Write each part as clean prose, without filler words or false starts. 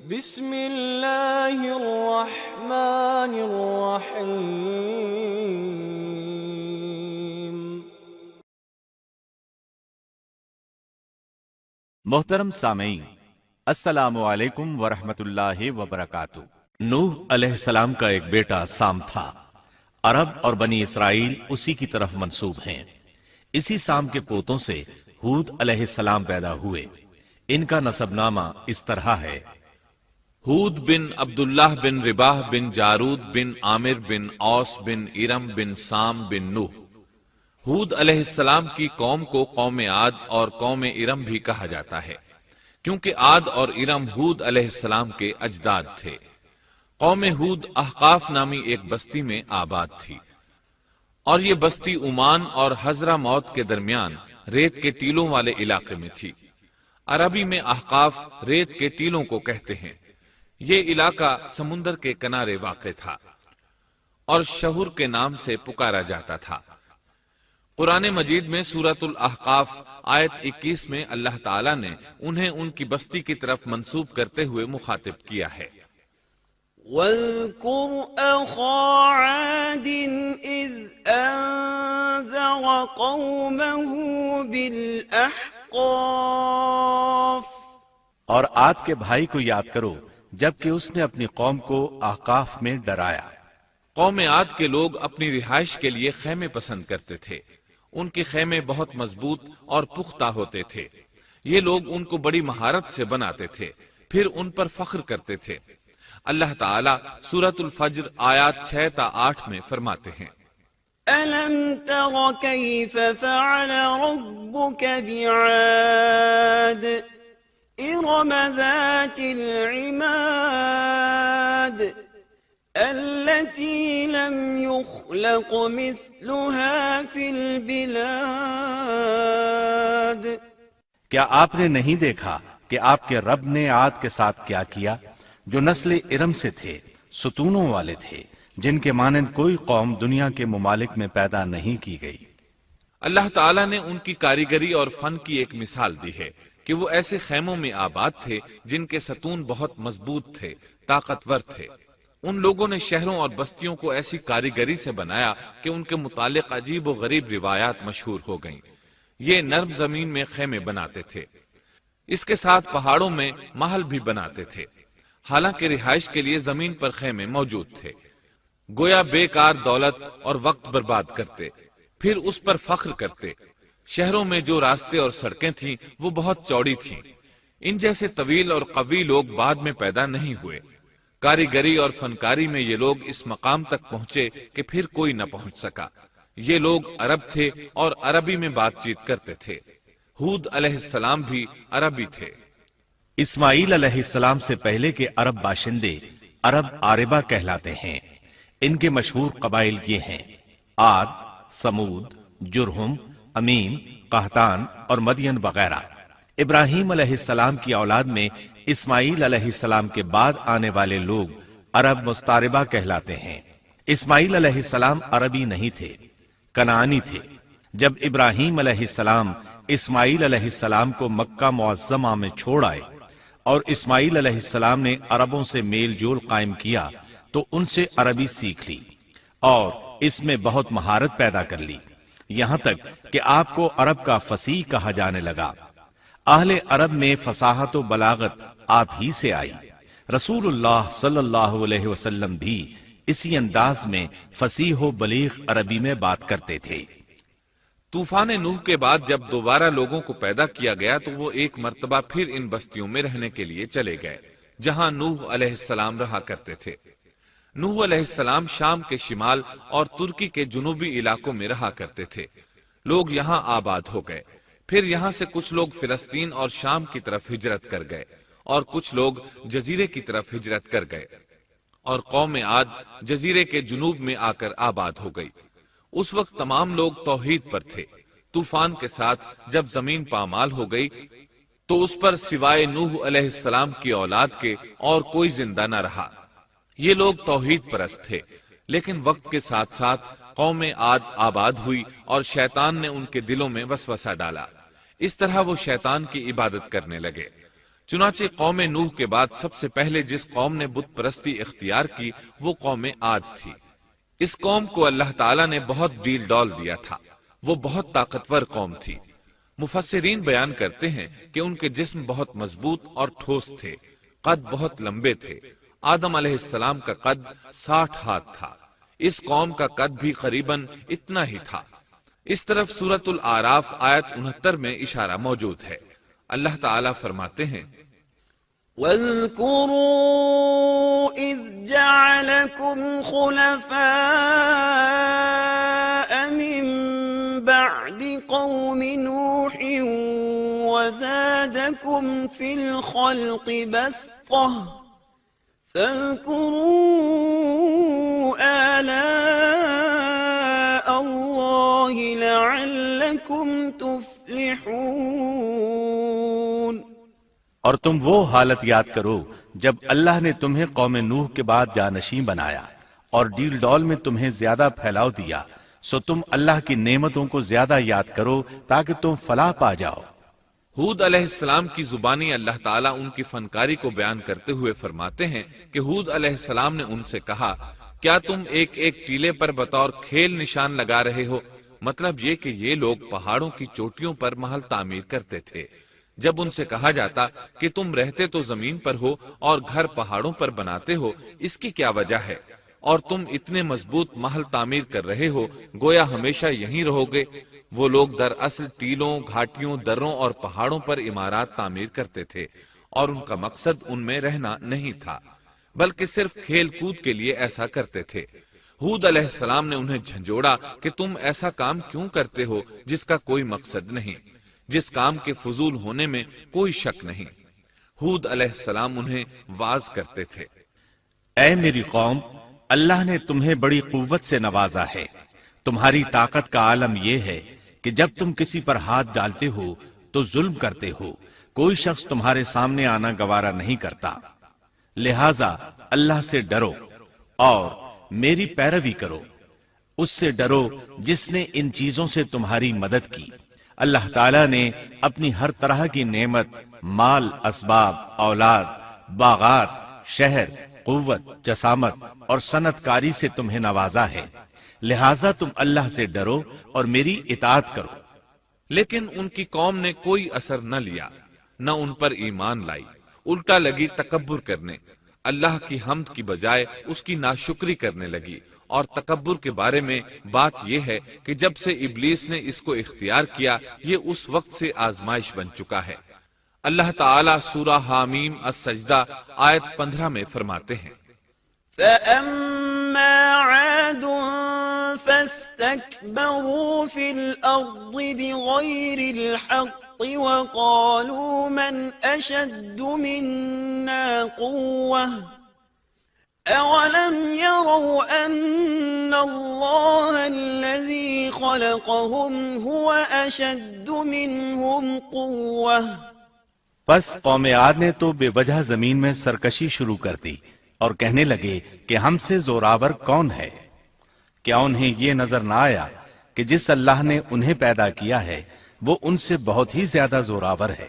بسم اللہ الرحمن الرحیم۔ محترم سامعین، السلام علیکم ورحمۃ اللہ وبرکاتہ۔ نوح علیہ السلام کا ایک بیٹا سام تھا۔ عرب اور بنی اسرائیل اسی کی طرف منسوب ہیں۔ اسی سام کے پوتوں سے ہود علیہ السلام پیدا ہوئے۔ ان کا نسب نامہ اس طرح ہے: ہود بن عبداللہ بن رباح بن جارود بن عامر بن اوس بن ارم بن سام بن نوح۔ ہود علیہ السلام کی قوم کو قوم عاد اور قوم ارم بھی کہا جاتا ہے، کیونکہ عاد اور ارم ہود علیہ السلام کے اجداد تھے۔ قوم ہود احقاف نامی ایک بستی میں آباد تھی، اور یہ بستی عمان اور حضرہ موت کے درمیان ریت کے ٹیلوں والے علاقے میں تھی۔ عربی میں احقاف ریت کے ٹیلوں کو کہتے ہیں۔ یہ علاقہ سمندر کے کنارے واقع تھا اور شہر کے نام سے پکارا جاتا تھا۔ قرآن مجید میں سورۃ الاحقاف آیت 21 میں اللہ تعالیٰ نے انہیں ان کی بستی کی طرف منسوب کرتے ہوئے مخاطب کیا ہے۔ وَاذْكُرْ أَخَا عَادٍ إِذْ أَنذَرَ قَوْمَهُ بِالْأَحْقَافِ۔ اور عاد کے بھائی کو یاد کرو جبکہ اس نے اپنی قوم کو احقاف میں ڈرایا۔ قوم عاد کے لوگ اپنی رہائش کے لیے خیمے پسند کرتے تھے۔ ان کے خیمے بہت مضبوط اور پختہ ہوتے تھے۔ یہ لوگ ان کو بڑی مہارت سے بناتے تھے، پھر ان پر فخر کرتے تھے۔ اللہ تعالیٰ سورۃ الفجر آیات 6 تا 8 میں فرماتے ہیں: أَلَمْ تَرَ كَيْفَ فَعَلَ رَبُّكَ بِعَادٍ إِرَمَ ذَاتِ الْعِمَادِ الَّتِي لَمْ يُخْلَقْ مِثْلُهَا فِي الْبِلَادِ۔ کیا آپ نے نہیں دیکھا کہ آپ کے رب نے عاد کے ساتھ کیا کیا، جو نسل ارم سے تھے، ستونوں والے تھے، جن کے مانند کوئی قوم دنیا کے ممالک میں پیدا نہیں کی گئی۔ اللہ تعالیٰ نے ان کی کاریگری اور فن کی ایک مثال دی ہے کہ وہ ایسے خیموں میں آباد تھے جن کے ستون بہت مضبوط تھے، طاقتور تھے۔ ان لوگوں نے شہروں اور بستیوں کو ایسی کاریگری سے بنایا کہ ان کے متعلق عجیب و غریب روایات مشہور ہو گئیں۔ یہ نرم زمین میں خیمے بناتے تھے، اس کے ساتھ پہاڑوں میں محل بھی بناتے تھے۔ حالانکہ رہائش کے لیے زمین پر خیمے موجود تھے، گویا بیکار دولت اور وقت برباد کرتے، پھر اس پر فخر کرتے۔ شہروں میں جو راستے اور سڑکیں تھیں وہ بہت چوڑی تھیں۔ ان جیسے طویل اور قوی لوگ بعد میں پیدا نہیں ہوئے۔ کاریگری اور فنکاری میں یہ لوگ اس مقام تک پہنچے کہ پھر کوئی نہ پہنچ سکا۔ یہ لوگ عرب تھے اور عربی میں بات چیت کرتے تھے۔ ہود علیہ السلام بھی عربی تھے۔ اسماعیل علیہ السلام سے پہلے کے عرب باشندے عرب عاربہ کہلاتے ہیں۔ ان کے مشہور قبائل یہ ہیں: عاد، سمود، جرہم، امیم، قحطان اور مدین وغیرہ۔ ابراہیم علیہ السلام کی اولاد میں اسماعیل علیہ السلام کے بعد آنے والے لوگ عرب مستعربہ کہلاتے ہیں۔ اسماعیل علیہ السلام عربی نہیں تھے، کنعانی تھے۔ جب ابراہیم علیہ السلام اسماعیل علیہ السلام کو مکہ معظمہ میں چھوڑ آئے اور اسماعیل علیہ السلام نے عربوں سے میل جول قائم کیا تو ان سے عربی سیکھ لی اور اس میں بہت مہارت پیدا کر لی، یہاں تک کہ آپ کو عرب کا فصیح کہا جانے لگا۔ اہل عرب میں فصاحت و بلاغت آپ ہی سے آئی۔ رسول اللہ صلی اللہ علیہ وسلم بھی اسی انداز میں فصیح و بلیغ عربی میں بات کرتے تھے۔ طوفان نوح کے بعد جب دوبارہ لوگوں کو پیدا کیا گیا تو وہ ایک مرتبہ پھر ان بستیوں میں رہنے کے لیے چلے گئے جہاں نوح علیہ السلام رہا کرتے تھے۔ نوح علیہ السلام شام کے شمال اور ترکی کے جنوبی علاقوں میں رہا کرتے تھے۔ لوگ یہاں آباد ہو گئے۔ پھر یہاں سے کچھ لوگ فلسطین اور شام کی طرف ہجرت کر گئے اور کچھ لوگ جزیرے کی طرف ہجرت کر گئے، اور قوم عاد جزیرے کے جنوب میں آ کر آباد ہو گئی۔ اس وقت تمام لوگ توحید پر تھے۔ طوفان کے ساتھ جب زمین پامال ہو گئی تو اس پر سوائے نوح علیہ السلام کی اولاد کے اور کوئی زندہ نہ رہا۔ یہ لوگ توحید پرست تھے، لیکن وقت کے ساتھ ساتھ قوم عاد آباد ہوئی اور شیطان نے ان کے دلوں میں وسوسہ ڈالا۔ اس طرح وہ شیطان کی عبادت کرنے لگے۔ چنانچہ قوم نوح کے بعد سب سے پہلے جس قوم نے بت پرستی اختیار کی وہ قوم عاد تھی۔ اس قوم کو اللہ تعالیٰ نے بہت ڈیل ڈال دیا تھا، وہ بہت طاقتور قوم تھی۔ مفسرین بیان کرتے ہیں کہ ان کے جسم بہت مضبوط اور ٹھوس تھے، قد بہت لمبے تھے۔ آدم علیہ السلام کا قد 60 ہاتھ تھا، اس قوم کا قد بھی قریباً اتنا ہی تھا۔ اس طرف سورۃ الاعراف آیت 69 میں اشارہ موجود ہے۔ اللہ تعالیٰ فرماتے ہیں واذكروا إذ جعلكم خلفاء من بعد قوم نوح وزادكم في الخلق بسطة فاذكروا آلاء الله لعلكم تفلحون۔ اور تم وہ حالت یاد کرو جب اللہ نے تمہیں قوم نوح کے بعد جانشین بنایا اور ڈیل ڈول میں تمہیں زیادہ پھیلاؤ دیا، سو تم اللہ کی نعمتوں کو زیادہ یاد کرو تاکہ تم فلاح پا جاؤ۔ ہود علیہ السلام کی زبانی اللہ تعالیٰ ان کی فنکاری کو بیان کرتے ہوئے فرماتے ہیں کہ ہود علیہ السلام نے ان سے کہا، کیا تم ایک ایک ٹیلے پر بطور کھیل نشان لگا رہے ہو؟ مطلب یہ کہ یہ لوگ پہاڑوں کی چوٹیوں پر محل تعمیر کرتے تھے۔ جب ان سے کہا جاتا کہ تم رہتے تو زمین پر ہو اور گھر پہاڑوں پر بناتے ہو، اس کی کیا وجہ ہے؟ اور تم اتنے مضبوط محل تعمیر کر رہے ہو، گویا ہمیشہ یہیں رہو گے۔ وہ لوگ دراصل ٹیلوں، گھاٹیوں، دروں اور پہاڑوں پر عمارات تعمیر کرتے تھے، اور ان کا مقصد ان میں رہنا نہیں تھا، بلکہ صرف کھیل کود کے لیے ایسا کرتے تھے۔ ہود علیہ السلام نے انہیں جھنجھوڑا کہ تم ایسا کام کیوں کرتے ہو جس کا کوئی مقصد نہیں، جس کام کے فضول ہونے میں کوئی شک نہیں۔ ہود علیہ السلام انہیں واز کرتے تھے، اے میری قوم، اللہ نے تمہیں بڑی قوت سے نوازا ہے۔ تمہاری طاقت کا عالم یہ ہے کہ جب تم کسی پر ہاتھ ڈالتے ہو تو ظلم کرتے ہو، کوئی شخص تمہارے سامنے آنا گوارا نہیں کرتا، لہذا اللہ سے ڈرو اور میری پیروی کرو۔ اس سے ڈرو جس نے ان چیزوں سے تمہاری مدد کی۔ اللہ تعالیٰ نے اپنی ہر طرح کی نعمت، مال، اسباب، اولاد، باغات، شہر، قوت، جسامت اور صنعت کاری سے تمہیں نوازا ہے، لہٰذا تم اللہ سے ڈرو اور میری اطاعت کرو۔ لیکن ان کی قوم نے کوئی اثر نہ لیا، نہ ان پر ایمان لائی، الٹا لگی تکبر کرنے، اللہ کی حمد کی بجائے اس کی ناشکری کرنے لگی۔ اور تکبر کے بارے میں بات یہ ہے کہ جب سے ابلیس نے اس کو اختیار کیا، یہ اس وقت سے آزمائش بن چکا ہے۔ اللہ تعالیٰ سورہ حامیم السجدہ آیت 15 میں فرماتے ہیں، فَأَمَّا عَادٌ فَاسْتَكْبَرُوا فِي الْأَرْضِ بِغَيْرِ الْحَقِّ وَقَالُوا مَنْ أَشَدُّ مِنَّا قُوَّةً أَوَلَمْ يَرَوْا أَنَّ اللَّهَ الَّذِي خَلَقَهُمْ هُوَ أَشَدُّ مِنْهُمْ قُوَّةً۔ پس قوم عاد نے تو بے وجہ زمین میں سرکشی شروع کر دی اور کہنے لگے کہ ہم سے زوراور کون ہے؟ کیا انہیں یہ نظر نہ آیا کہ جس اللہ نے انہیں پیدا کیا ہے وہ ان سے بہت ہی زیادہ زوراور ہے؟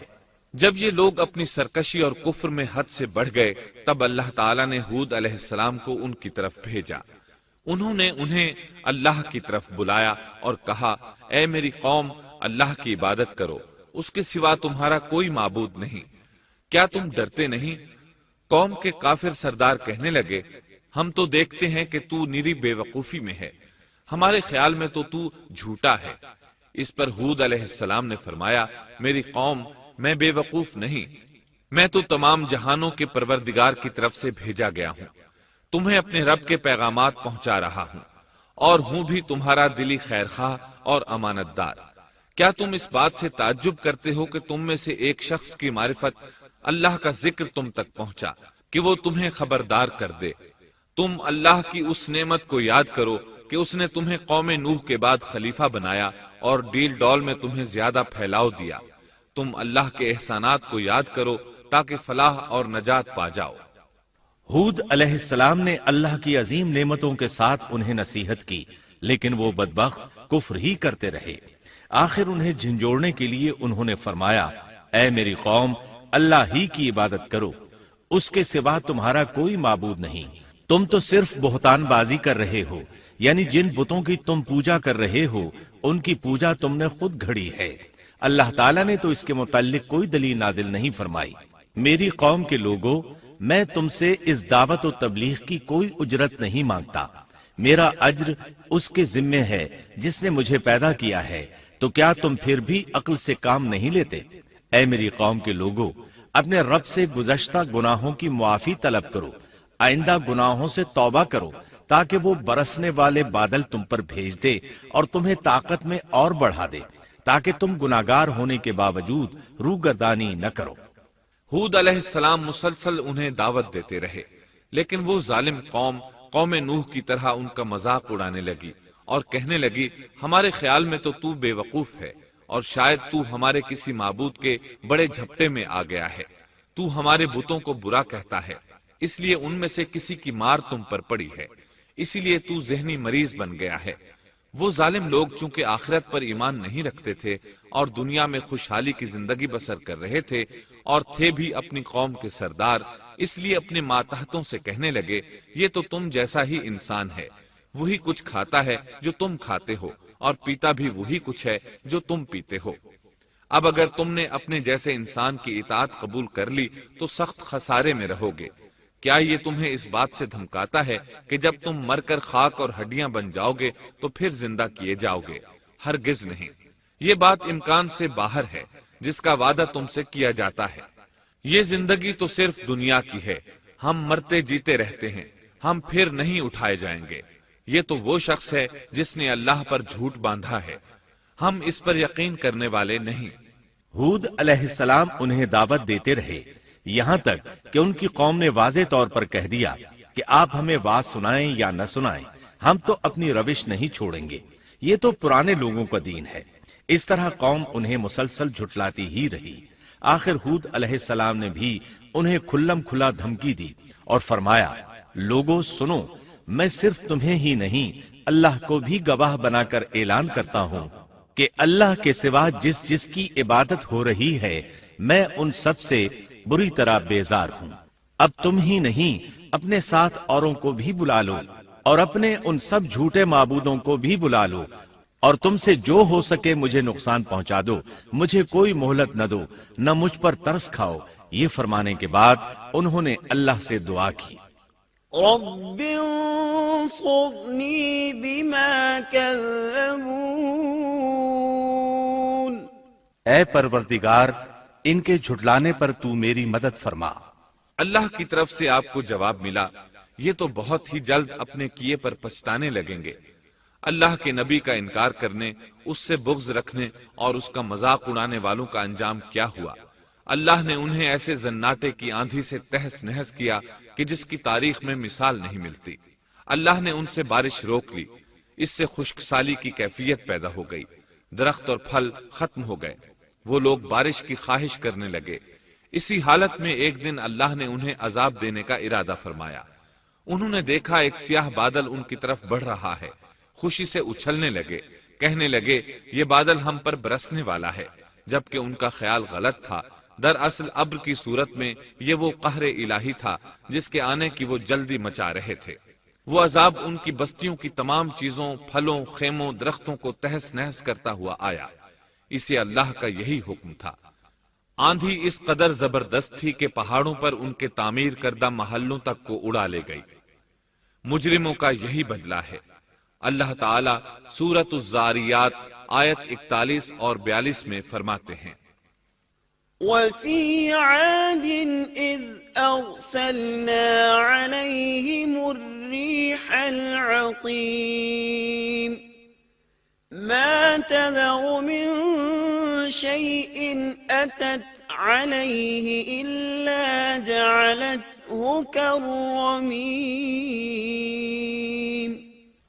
جب یہ لوگ اپنی سرکشی اور کفر میں حد سے بڑھ گئے، تب اللہ تعالیٰ نے ہود علیہ السلام کو ان کی طرف بھیجا۔ انہوں نے انہیں اللہ کی طرف بلایا اور کہا، اے میری قوم، اللہ کی عبادت کرو، اس کے سوا تمہارا کوئی معبود نہیں۔ کیا تم ڈرتے نہیں؟ قوم کے کافر سردار کہنے لگے، ہم تو دیکھتے ہیں کہ تو نری بے وقوفی میں ہے، ہمارے خیال میں تو جھوٹا ہے۔ اس پر ہود علیہ السلام نے فرمایا، میری قوم، میں بے وقوف نہیں، میں تو تمام جہانوں کے پروردگار کی طرف سے بھیجا گیا ہوں، تمہیں اپنے رب کے پیغامات پہنچا رہا ہوں، اور ہوں بھی تمہارا دلی خیر خواہ اور امانت دار۔ کیا تم اس بات سے تعجب کرتے ہو کہ تم میں سے ایک شخص کی معرفت، اللہ کا ذکر تم تک پہنچا کہ وہ تمہیں خبردار کر دے؟ تم اللہ کی اس نعمت کو یاد کرو کہ اس نے تمہیں قوم نوح کے بعد خلیفہ بنایا اور ڈیل ڈول میں تمہیں زیادہ پھیلاؤ دیا۔ تم اللہ کے احسانات کو یاد کرو تاکہ فلاح اور نجات پا جاؤ۔ ہود علیہ السلام نے اللہ کی عظیم نعمتوں کے ساتھ انہیں نصیحت کی، لیکن وہ بدبخت کفر ہی کرتے رہے۔ آخر انہیں جھنجھوڑنے کے لیے انہوں نے فرمایا، اے میری قوم، اللہ ہی کی عبادت کرو، اس کے سوا تمہارا کوئی معبود نہیں۔ تم تو صرف بہتان بازی کر رہے ہو، یعنی جن بتوں کی تم پوجا کر رہے ہو ان کی پوجا تم نے خود گھڑی ہے۔ اللہ تعالیٰ نے تو اس کے متعلق کوئی دلیل نازل نہیں فرمائی۔ میری قوم کے لوگوں، میں تم سے اس دعوت و تبلیغ کی کوئی اجرت نہیں مانگتا، میرا اجر اس کے ذمے ہے جس نے مجھے پیدا کیا ہے، تو کیا تم پھر بھی عقل سے کام نہیں لیتے؟ اے میری قوم کے لوگوں، اپنے رب سے گزشتہ گناہوں کی معافی طلب کرو، آئندہ گناہوں سے توبہ کرو، تاکہ وہ برسنے والے بادل تم پر بھیج دے اور تمہیں طاقت میں اور بڑھا دے، تاکہ تم گناہگار ہونے کے باوجود روگردانی نہ کرو۔ ہود علیہ السلام مسلسل انہیں دعوت دیتے رہے، لیکن وہ ظالم قوم نوح کی طرح ان کا مذاق اڑانے لگی اور کہنے لگی، ہمارے خیال میں تو بے وقوف ہے اور شاید تو ہمارے کسی معبود کے بڑے جھپٹے میں آ گیا ہے، تو ہمارے بتوں کو برا کہتا ہے، اس لیے ان میں سے کسی کی مار تم پر پڑی ہے، اسی لیے تو ذہنی مریض بن گیا ہے۔ وہ ظالم لوگ چونکہ آخرت پر ایمان نہیں رکھتے تھے اور دنیا میں خوشحالی کی زندگی بسر کر رہے تھے اور تھے بھی اپنی قوم کے سردار، اس لیے اپنے ماتحتوں سے کہنے لگے، یہ تو تم جیسا ہی انسان ہے، وہی کچھ کھاتا ہے جو تم کھاتے ہو اور پیتا بھی وہی کچھ ہے جو تم پیتے ہو۔ اب اگر تم نے اپنے جیسے انسان کی اطاعت قبول کر لی تو سخت خسارے میں رہو گے۔ کیا یہ تمہیں اس بات سے دھمکاتا ہے کہ جب تم مر کر خاک اور ہڈیاں بن جاؤ گے تو پھر زندہ کیے جاؤ گے؟ ہرگز نہیں، یہ بات امکان سے باہر ہے جس کا وعدہ تم سے کیا جاتا ہے۔ یہ زندگی تو صرف دنیا کی ہے، ہم مرتے جیتے رہتے ہیں، ہم پھر نہیں اٹھائے جائیں گے۔ یہ تو وہ شخص ہے جس نے اللہ پر جھوٹ باندھا ہے، ہم اس پر یقین کرنے والے نہیں۔ ہود علیہ السلام انہیں دعوت دیتے رہے، یہاں تک کہ ان کی قوم نے واضح طور پر کہہ دیا کہ آپ ہمیں واز سنائیں یا نہ سنائیں، ہم تو اپنی روش نہیں چھوڑیں گے، یہ تو پرانے لوگوں کا دین ہے۔ اس طرح قوم انہیں مسلسل جھٹلاتی ہی رہی۔ آخر ہود علیہ السلام نے بھی انہیں کھلم کھلا دھمکی دی اور فرمایا، لوگوں سنو، میں صرف تمہیں ہی نہیں اللہ کو بھی گواہ بنا کر اعلان کرتا ہوں کہ اللہ کے سوا جس کی عبادت ہو رہی ہے میں ان سب سے بری طرح بیزار ہوں۔ اب تم ہی نہیں اپنے ساتھ اوروں کو بھی بلا لو اور اپنے ان سب جھوٹے معبودوں کو بھی بلا لو، اور تم سے جو ہو سکے مجھے نقصان پہنچا دو، مجھے کوئی مہلت نہ دو، نہ مجھ پر ترس کھاؤ۔ یہ فرمانے کے بعد انہوں نے اللہ سے دعا کی، رب انصرنی بما کذبون، اے پروردگار ان کے جھٹلانے پر تو میری مدد فرما۔ اللہ کی طرف سے آپ کو جواب ملا، یہ تو بہت ہی جلد اپنے کیے پر پچھتانے لگیں گے۔ اللہ کے نبی کا انکار کرنے، اس سے بغض رکھنے اور اس کا مذاق اڑانے والوں کا انجام کیا ہوا؟ اللہ نے انہیں ایسے زناٹے کی آندھی سے تہس نہس کیا کہ جس کی تاریخ میں مثال نہیں ملتی۔ اللہ نے ان سے بارش روک لی، اس سے خشک سالی کی کیفیت پیدا ہو گئی، درخت اور پھل ختم ہو گئے، وہ لوگ بارش کی خواہش کرنے لگے۔ اسی حالت میں ایک دن اللہ نے انہیں عذاب دینے کا ارادہ فرمایا۔ انہوں نے دیکھا ایک سیاہ بادل ان کی طرف بڑھ رہا ہے، خوشی سے اچھلنے لگے، کہنے لگے یہ بادل ہم پر برسنے والا ہے، جبکہ ان کا خیال غلط تھا۔ دراصل ابر کی صورت میں یہ وہ قہر الہی تھا جس کے آنے کی وہ جلدی مچا رہے تھے۔ وہ عذاب ان کی بستیوں کی تمام چیزوں، پھلوں، خیموں، درختوں کو تہس نہس کرتا ہوا آیا۔ اسے اللہ کا یہی حکم تھا۔ آندھی اس قدر زبردست تھی کہ پہاڑوں پر ان کے تعمیر کردہ محلوں تک کو اڑا لے گئی۔ مجرموں کا یہی بدلہ ہے۔ اللہ تعالیٰ سورۃ الزاریات آیت 41 اور 42 میں فرماتے ہیں، وَفِي عَادٍ إِذْ أَرْسَلْنَا عَلَيْهِمُ الرِّيحَ الْعَقِيمَ مَا تَذَرُ مِن شَيْءٍ أَتَتْ عَلَيْهِ إِلَّا جَعَلَتْهُ كَالرَّمِيمِ۔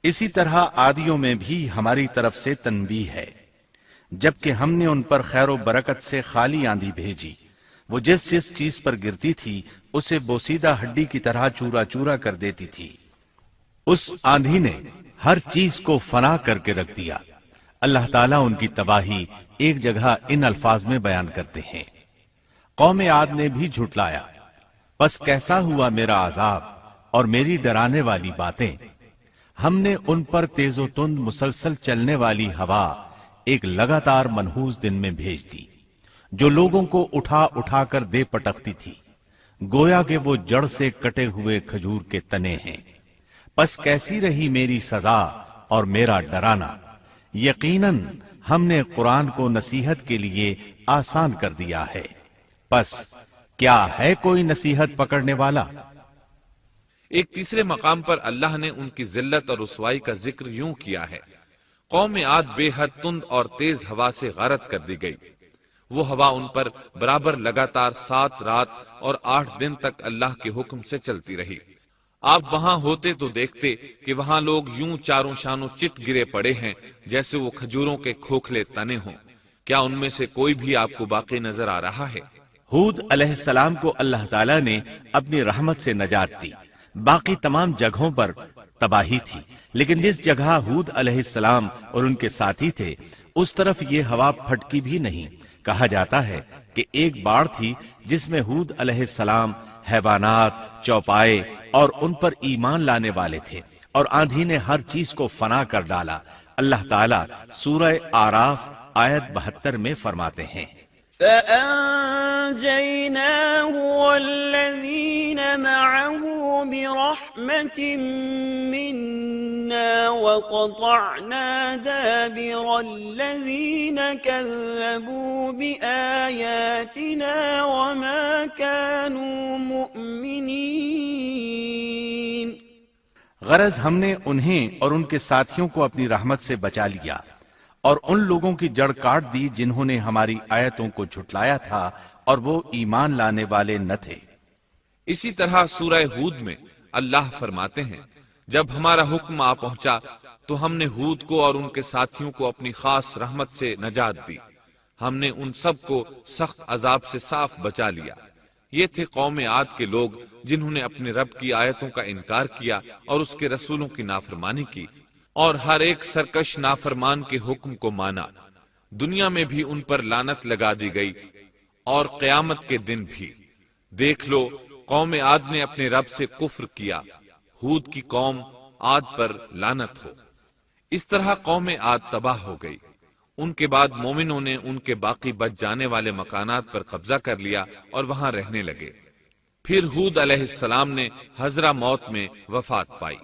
اسی طرح عادیوں میں بھی ہماری طرف سے تنبیہ ہے، جبکہ ہم نے ان پر خیر و برکت سے خالی آندھی بھیجی، وہ جس چیز پر گرتی تھی اسے بوسیدہ ہڈی کی طرح چورا چورا کر دیتی تھی۔ اس آندھی نے ہر چیز کو فنا کر کے رکھ دیا۔ اللہ تعالیٰ ان کی تباہی ایک جگہ ان الفاظ میں بیان کرتے ہیں، قوم عاد نے بھی جھٹلایا، پس کیسا ہوا میرا عذاب اور میری ڈرانے والی باتیں؟ ہم نے ان پر تیز و تند مسلسل چلنے والی ہوا ایک لگاتار منحوس دن میں بھیج دی، جو لوگوں کو اٹھا اٹھا کر دے پٹکتی تھی، گویا کہ وہ جڑ سے کٹے ہوئے کھجور کے تنے ہیں۔ پس کیسی رہی میری سزا اور میرا ڈرانا؟ یقیناً ہم نے قرآن کو نصیحت کے لیے آسان کر دیا ہے، پس کیا ہے کوئی نصیحت پکڑنے والا؟ ایک تیسرے مقام پر اللہ نے ان کی ذلت اور رسوائی کا ذکر یوں کیا ہے، قوم عاد بے حد تند اور تیز ہوا سے غارت کر دی گئی۔ وہ ہوا ان پر برابر لگاتار 7 رات اور 8 دن تک اللہ کے حکم سے چلتی رہی۔ آپ وہاں ہوتے تو دیکھتے کہ وہاں لوگ یوں چاروں شانوں چٹ گرے پڑے ہیں جیسے وہ کھجوروں کے کھوکھلے تنے ہوں۔ کیا ان میں سے کوئی بھی آپ کو باقی نظر آ رہا ہے؟ ہود علیہ السلام کو اللہ تعالیٰ نے اپنی رحمت سے نجات دی، باقی تمام جگہوں پر تباہی تھی، لیکن جس جگہ ہود علیہ السلام اور ان کے ساتھی تھے اس طرف یہ ہوا پھٹکی بھی نہیں۔ کہا جاتا ہے کہ ایک باڑ تھی جس میں ہود علیہ السلام، حیوانات، چوپائے اور ان پر ایمان لانے والے تھے، اور آندھی نے ہر چیز کو فنا کر ڈالا۔ اللہ تعالیٰ سورہ آراف آیت 72 میں فرماتے ہیں، فأنجيناه والذين معه برحمة منا وقطعنا دابر الذين كذبوا بآياتنا وما كانوا مؤمنين۔ غرض ہم نے انہیں اور ان کے ساتھیوں کو اپنی رحمت سے بچا لیا اور ان لوگوں کی جڑ کاٹ دی جنہوں نے ہماری آیتوں کو جھٹلایا تھا اور وہ ایمان لانے والے نہ تھے۔ اسی طرح سورہ ہود میں اللہ فرماتے ہیں، جب ہمارا حکم آ پہنچا تو ہم نے ہود کو اور ان کے ساتھیوں کو اپنی خاص رحمت سے نجات دی۔ ہم نے ان سب کو سخت عذاب سے صاف بچا لیا۔ یہ تھے قوم عاد کے لوگ جنہوں نے اپنے رب کی آیتوں کا انکار کیا اور اس کے رسولوں کی نافرمانی کی، اور ہر ایک سرکش نافرمان کے حکم کو مانا۔ دنیا میں بھی ان پر لعنت لگا دی گئی اور قیامت کے دن بھی۔ دیکھ لو، قوم عاد نے اپنے رب سے کفر کیا، ہود کی قوم عاد پر لعنت ہو۔ اس طرح قوم عاد تباہ ہو گئی۔ ان کے بعد مومنوں نے ان کے باقی بچ جانے والے مکانات پر قبضہ کر لیا اور وہاں رہنے لگے۔ پھر ہود علیہ السلام نے حضرہ موت میں وفات پائی۔